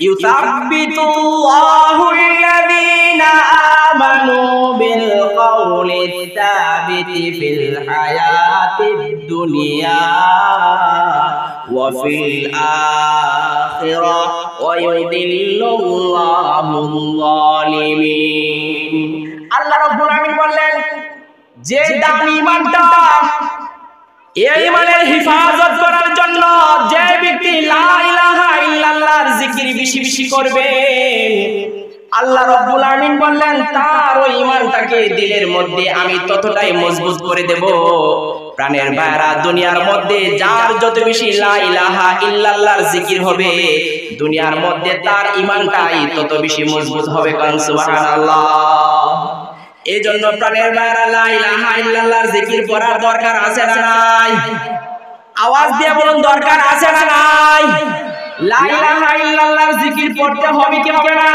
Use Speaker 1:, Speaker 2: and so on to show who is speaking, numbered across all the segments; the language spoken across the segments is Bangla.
Speaker 1: ইউসাব্বিতুল্লাহুল্লাযীনা আমানু বিল কওলিস সাবিতি ফিল হায়াতিদ দুনিয়া ওয়া ফিল আখিরাহ ওয়া ইউদিল্লুল্লাহুল যালিমিন। আল্লাহ রাব্বুল আলামিন বললেন, যে দামি ঈমানটা, এই ঈমানের হিফাজত করার জন্য যে ব্যক্তি লা ইলাহা ইল্লাল্লাহর জিকির বেশি বেশি করবে, আল্লাহ রাব্বুল আলামিন বললেন তার ওই ঈমানটাকে দিলের মধ্যে আমি ততটাই মজবুত করে দেব। প্রাণের ভাইরা, দুনিয়ার মধ্যে যার যত বেশি লা ইলাহা ইল্লাল্লাহর জিকির হবে, দুনিয়ার মধ্যে তার ঈমানটাই তত বেশি মজবুত হবে। কারণ সুবহানাল্লাহ। এই জন্য প্রাণের ভাইরা, লা ইলাহা ইল্লাল্লাহর জিকির করার দরকার আছে না নাই? আওয়াজ দিয়ে বলুন, দরকার আছে না নাই? লা ইলাহা ইল্লাল্লাহর জিকির পড়তে হবে কি হবে না?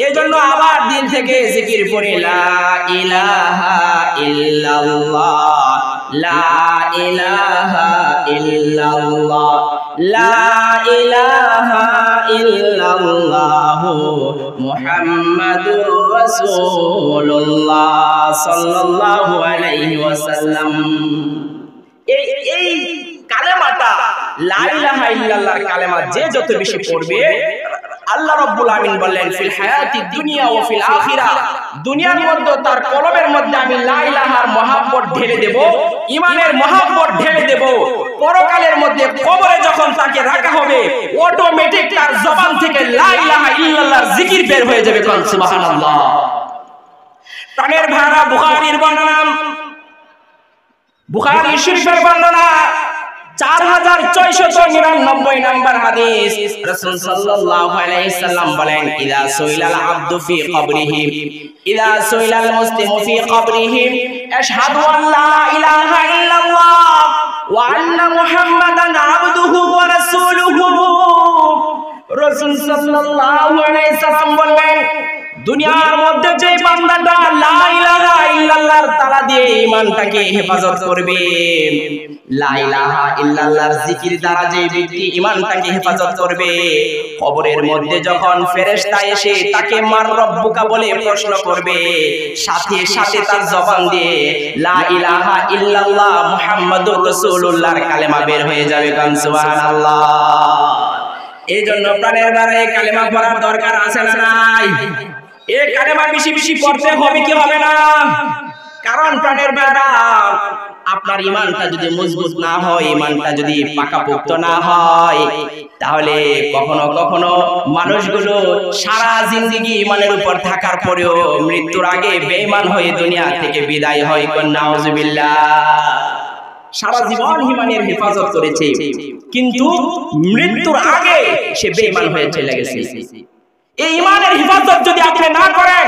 Speaker 1: এই জন্য আবার দিল থেকে জিকির পড়ি, লা ইলাহা ইল্লাল্লাহ, লা ইলাহা ইল্লাল্লাহ, লা ইলাহা ইল্লাল্লাহ মুহাম্মাদুর রাসূলুল্লাহ সাল্লাল্লাহু আলাইহি ওয়াসাল্লাম। এই কালেমাটা, লা ইলাহা ইল্লাল্লাহর কালেমা যে যত বেশি পড়বে, আল্লাহ রাব্বুল আলামিন বললেন ফিল হায়াতিদ দুনিয়া ওয়া ফিল আখিরাহ, দুনিয়ার মধ্যে তার কলবের মধ্যে আমি লা ইলাহার মহব্বত ঢেলে দেব, ঈমানের মহব্বত ঢেলে দেব। পরকালের মধ্যে কবরে যখন তাকে রাখা হবে, অটোমেটিক তার জবান থেকে লা ইলাহা ইল্লাল্লাহর জিকির বের হয়ে যাবে। কোন সুবহানাল্লাহ। প্রাণের ভাইরা, বুখারীর বর্ণনা, বুখারী শরীফের বর্ণনা 4699 নম্বর হাদিস। রাসূল সাল্লাল্লাহু আলাইহি সাল্লাম বলেন, ইযা সুইলাল আবদু ফি কবরিহি, ইযা সুইলাল মুসলিমু ফি কবরিহি আশহাদু আন লা ইলাহা ইল্লাল্লাহ ওয়া আন্না মুহাম্মাদান আবদুহু ওয়া রাসূলুহু। রাসূল সাল্লাল্লাহু আলাইহি সাল্লাম বলেন, দুনিয়ার মধ্যে যে বান্দাটা লা ইলাহা ইল্লাল্লাহর তালা দিয়ে ঈমানটাকে হেফাজত করবে, লা ইলাহা ইল্লাল্লাহর জিকির দ্বারা যে ব্যক্তি ঈমানটাকে হেফাজত করবে, কবরের মধ্যে যখন ফেরেশতা এসে তাকে মান রব্বুকা বলে প্রশ্ন করবে, সাথে সাথে তার জবান দিয়ে লা ইলাহা ইল্লাল্লাহ মুহাম্মাদুর রাসূলুল্লাহর কালেমা বের হয়ে যাবে। কান সুবহানাল্লাহ। এই জন্য প্রাণের দ্বারা এই কালেমা পড়ার দরকার আছে না নাই? এই কালেমা বেশি বেশি পড়তে হবে কি হবে না? কারণ প্রাণের দ্বারা আপনার ঈমানটা যদি মজবুত না হয়, ঈমানটা যদি পাকাপোক্ত না হয়, তাহলে কখনো কখনো মানুষগুলো সারা জিন্দেগি ঈমানের উপর থাকার পরেও মৃত্যুর আগে বেঈমান হয়ে দুনিয়া থেকে বিদায় হয়। নাউজুবিল্লাহ। সারা জীবন ঈমানের হেফাজত করেছে, কিন্তু মৃত্যুর আগে সে বেঈমান হয়ে চলে গেছে। এই ঈমানের হেফাজত যদি আপনি না করেন,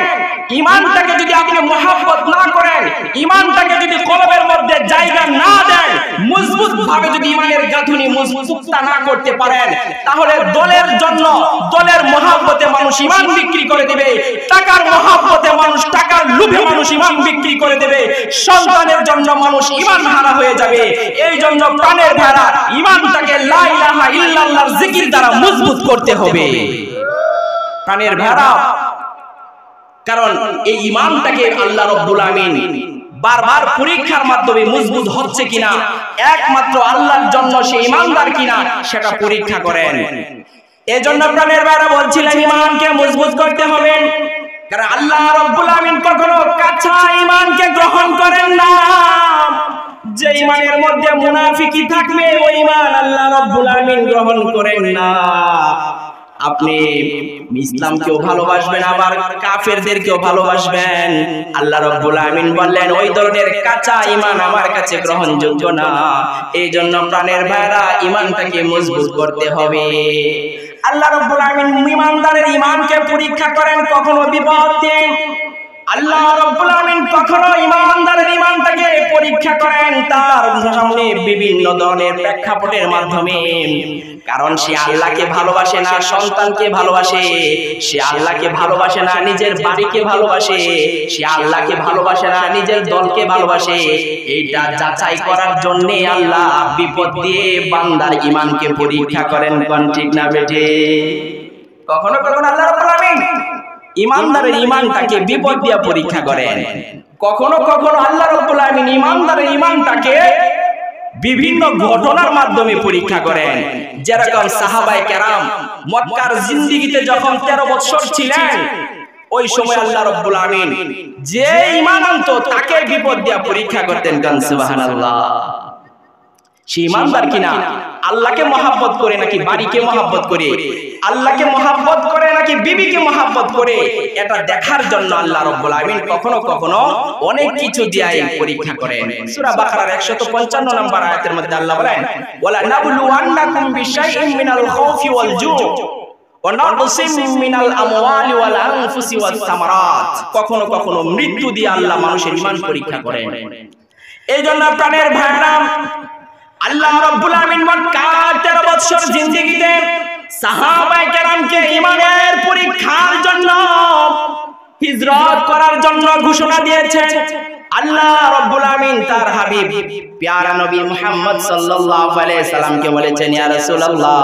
Speaker 1: ঈমানটাকে যদি আপনি মহব্বত না করেন, ঈমানটাকে যদি কলবের মধ্যে জায়গা না দেন, মজবুত ভাবে যদি ঈমানের গাঁথুনি মজবুত না করতে পারেন, তাহলে দলের জন্য, দলের মহব্বতে মানুষ ঈমান বিক্রি করে দিবে, টাকার মহব্বতে মানুষ, টাকার লোভে মানুষ ঈমান বিক্রি করে দেবে, সন্তানের জন্য মানুষ ঈমান হারা হয়ে যাবে। এই জন্য প্রাণের ভাইরা, ঈমানটাকে লা ইলাহা ইল্লাল্লাহর জিকির দ্বারা মজবুত করতে হবে। প্রাণের ভাইরা, কারণ এই ঈমানটাকে আল্লাহ রাব্বুল আমিন বারবার পরীক্ষার মাধ্যমে মজবুত হচ্ছে কিনা, একমাত্র আল্লাহর জন্য সে ঈমানদার কিনা সেটা পরীক্ষা করেন। এজন্য প্রাণের ভাইরা বলছিলেন, ঈমানকে মজবুত করতে হবে। কারণ আল্লাহ রাব্বুল আমিন কখনো কাঁচা ঈমানকে গ্রহণ করেন না। যে ঈমানের মধ্যে মুনাফিকি থাকবে, ওই ঈমান আল্লাহ রাব্বুল আমিন গ্রহণ করেন না। আপনি ইসলামকেও ভালোবাসবেন, আবার কাফেরদেরকেও ভালোবাসবেন। আল্লাহ রাব্বুল আমিন বললেন, ওই ধরনের কাঁচা ঈমান আমার কাছে গ্রহণযোগ্য না। এই জন্য প্রাণের ভাইরা, ঈমানটাকে মজবুত করতে হবে। আল্লাহ রাব্বুল আমিন ঈমানদারের ঈমানকে পরীক্ষা করেন কখনো বিপদে। আল্লাহ রাব্বুল আমিন কখনো ঈমানদারের ঈমানটাকে পরীক্ষা করেন তার সামনে বিভিন্ন ধরনের প্রেক্ষাপটের মাধ্যমে। কারণ সে আল্লাহকে ভালোবাসে না সন্তানকে ভালোবাসে, সে আল্লাহকে ভালোবাসে না নিজের বাড়িকে ভালোবাসে, সে আল্লাহকে ভালোবাসে না নিজের দলকে ভালোবাসে। এইটা যাচাই করার জন্য আল্লাহ বিপদ দিয়ে বান্দার ঈমানকে পরীক্ষা করেন। কোন ঠিক না বেঠে? কখনো কখনো আল্লাহ রাব্বুল আলামিন ঈমানদারের ঈমানটাকে বিপদ দিয়ে পরীক্ষা করেন। কখনো কখনো আল্লাহ রাব্বুল আলামিন ঈমানদারের ঈমানটাকে বিভিন্ন ঘটনার মাধ্যমে পরীক্ষা করেন। যেরকম সাহাবায়ে কেরাম মক্কার জিন্দেগিতে যখন 13 বছর ছিলেন, ওই সময় আল্লাহ রাব্বুল আলামিন যে ঈমান আনতো তাকে বিপদ দিয়ে পরীক্ষা করতেন। গান সুবহানাল্লাহ। সে ঈমানদার কিনা, আল্লাহকে মহব্বত করে নাকি বাড়িকে মহব্বত করে, আল্লাহকে মহব্বত করে নাকি বিবিকে মহব্বত করে, এটা দেখার জন্য আল্লাহ রাব্বুল আলামিন কখনো কখনো অনেক কিছু দিয়ে পরীক্ষা করেন। সূরা বাকারার 155 নম্বর আয়াতের মধ্যে আল্লাহ বলেন, ওয়ালা নাবলুওয়ান্নাকুম বিশাইইন মিনাল খাউফি ওয়াল জু' ওয়া নাকসিম মিনাল আমওয়ালি ওয়াল আনফুসি ওয়াস সামারাত। কখনো কখনো মৃত্যু দিয়ে আল্লাহ মানুষের ঈমান পরীক্ষা করেন। এইজন্য প্রাণের ভাইরা, আল্লাহ রাব্বুল আলামিন মক্কা 13 বছর জিন্দেগিতে সাহাবায়ে কেরামকে ঈমানের পরীক্ষার জন্য হিজরত করার জন্য ঘোষণা দিয়েছেন। আল্লাহ রাব্বুল আলামিন তার হাবিব প্যারা নবী মুহাম্মদ সাল্লাল্লাহু আলাইহি সাল্লামকে বলেছেন, ইয়া রাসূলুল্লাহ,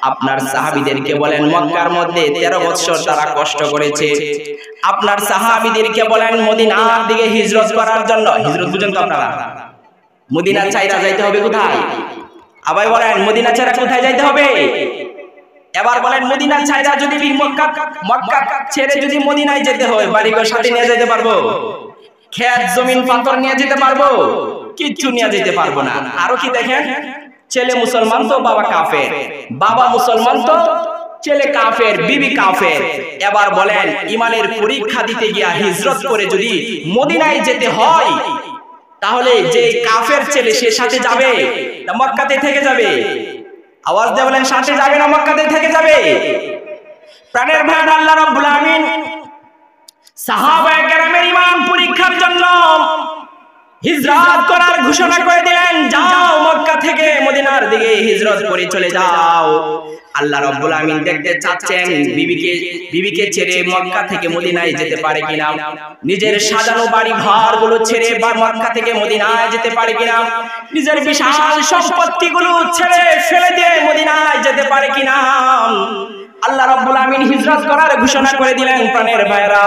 Speaker 1: আপনার সাহাবীদেরকে বলেন মক্কার মধ্যে 13 বছর তারা কষ্ট করেছে। আপনার সাহাবীদেরকে বলেন মদিনার দিকে হিজরত করার জন্য। হিজরত বুঝেন তো আপনারা? মদিনা ছাইরা যাইতে হবে কোথায়? আবার বলেন মদিনা ছাড়া কোথায় যাইতে হবে? এবার বলেন মদিনা ছাইরা যদি মক্কা ছেড়ে যদি মদিনায় যেতে হয়, বাড়িঘর সাথে নিয়ে যেতে পারবো? খেত জমিন পাথর নিয়ে যেতে পারবো? কিচ্ছু নিয়ে যেতে পারবো না। আরো কি দেখেন, ছেলে মুসলমান তো বাবা কাফের, বাবা মুসলমান তো ছেলে কাফের, বিবি কাফের। এবার বলেন ঈমানের পরীক্ষা দিতে গিয়া হিজরত করে যদি মদিনায় যেতে হয়, তাহলে যে কাফের ছেলে সে সাথে যাবে না মক্কাতে থেকে যাবে? আওয়াজ দিয়ে বলেন, সাথে যাবে না মক্কাতে থেকে যাবে? প্রাণের ভাই, আল্লাহ রাব্বুল আলামিন সাহাবায়ে কেরামের ঈমান পরীক্ষার জন্য হিজরত করার ঘোষণা করে দিলেন। যাও মক্কা থেকে মদিনার দিকে হিজরত করে চলে যাও। আল্লাহ রাব্বুল আলামিন দেখতে চাচ্ছেন বিবিকে ছেড়ে মক্কা থেকে মদিনায় যেতে পারে কিনা, নিজের সাজানো বাড়ি ঘরগুলো ছেড়ে মক্কা থেকে মদিনায় যেতে পারে কিনা, নিজের বিশাল সম্পত্তিগুলো ছেড়ে ফেলে দিয়ে মদিনায় যেতে পারে কিনা। আল্লাহ রাব্বুল আলামিন হিজরত করার ঘোষণা করে দিলেন। প্রাণের ভাইরা,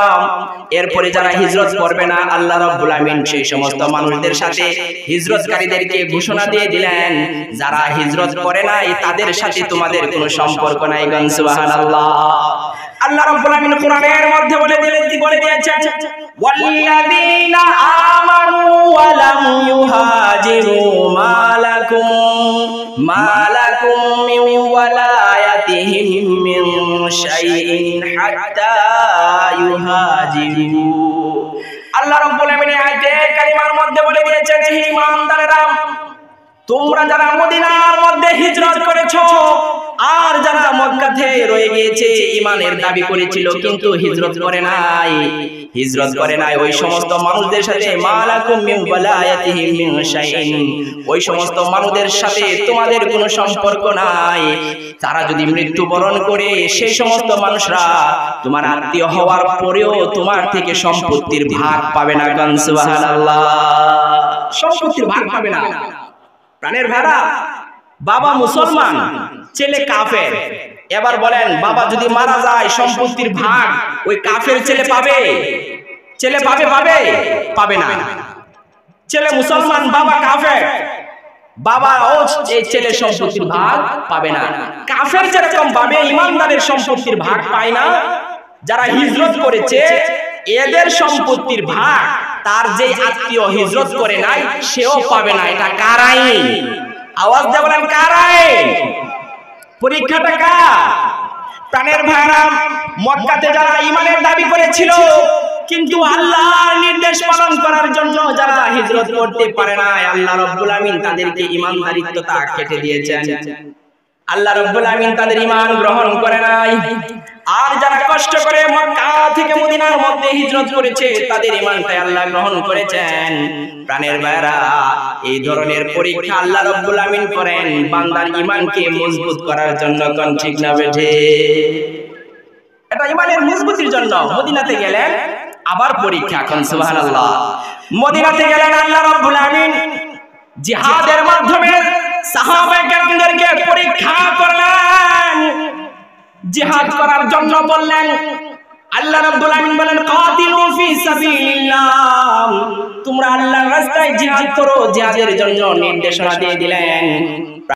Speaker 1: এরপরে যারা হিজরত করবে না, আল্লাহ রাব্বুল আলামিন সেই সমস্ত মানুষদের সাথে হিজরতকারীদেরকে ঘোষণা দিয়ে দিলেন, যারা হিজরত করে নাই তাদের সাথে তোমাদের কোনো সম্পর্ক নাই। গান সুবহানাল্লাহ। আল্লাহ রাব্বুল আলামিন কোরআনের মধ্যে বলে দিয়েছেন, ওয়াল্লাযীনা আমানু ওয়া লাম ইউহাজিরু মালাকুম মিন ওয়ালায়াতিহিম মিন শাইইন হাত্তা ইউহাজিরু। আল্লাহ রাব্বুল আলামিন আয়াতে কারিমার মধ্যে বলে দিয়েছেন, হে ঈমানদারেরা, তোমরা যারা মদিনার মধ্যে হিজরত করেছো আর যারা মক্কাতে রয়ে গিয়েছে, ঈমানের দাবি করেছিল কিন্তু হিজরত করে নাই, ওই সমস্ত মানুষদের সাথে মালাকুম মিন ওয়ালায়াতিহিম মিন শাইইন, ওই সমস্ত মানুষদের সাথে তোমাদের কোনো সম্পর্ক নাই। তারা যদি মৃত্যুবরণ করে, সেই সমস্ত মানুষরা তোমার আত্মীয় হওয়ার পরেও তোমার থেকে সম্পত্তির ভাগ পাবে না। গান সুবহানাল্লাহ। সম্পত্তির ভাগ পাবে না। প্রাণের ভাইরা, বাবা মুসলমান, ছেলে কাফের। এবার বলেন বাবা যদি মারা যায়, সম্পত্তির ভাগ ওই কাফের ছেলে পাবে? পাবে না। ছেলে মুসলমান, বাবা কাফের, বাবা ও ছেলে সম্পত্তির ভাগ পাবে না। কাফের যেরকম পাবে, ঈমানদারের সম্পত্তির ভাগ পায় না। যারা হিজরত করেছে এদের সম্পত্তির ভাগ তার যে আত্মীয় হিজরত করে নাই সেও পাবে না। এটা কার আইন? আওয়াজ দিয়ে বলেন, কার আইন? পরীক্ষাটা কার? প্রাণের ভাইরা, মক্কাতে যারা ঈমানের দাবি করেছিল কিন্তু আল্লাহর নির্দেশ পালন করার জন্য যারা হিজরত করতে পারে না, আল্লাহ রাব্বুল আলামিন তাদেরকে ঈমানদারিত্বটা কেটে দিয়েছেন। আল্লাহ রাব্বুল আলামিন তাদের ঈমান গ্রহণ করে নাই। আর যারা কষ্ট করে মক্কা থেকে মদিনার মধ্যে হিজরত করেছে তাদের ঈমানটাই আল্লাহ গ্রহণ করেছেন। প্রাণের ভাইরা, এই ধরনের পরীক্ষা আল্লাহ রাব্বুল আলামিন করেন বান্দার ঈমানকে মজবুত করার জন্য। কোন ঠিক না বেঠে? এটা ঈমানের মজবুতির জন্য। মদিনাতে গেলেন আবার পরীক্ষা। কোন সুবহানাল্লাহ। মদিনাতে গেলেন আল্লাহ রাব্বুল আলামিন জিহাদের মাধ্যমে সাহাবায়ে কেরামদেরকে পরীক্ষা করলেন। জিহাদ করার জন্য বললেন। আল্লাহ রাব্বুল আলামিন বলেন কাতিলু ফি সাবিলিল্লাহ, তোমরা আল্লাহর রাস্তায় জিহাদ করো, জিহাদের জন্য নির্দেশনা দিয়ে দিলেন।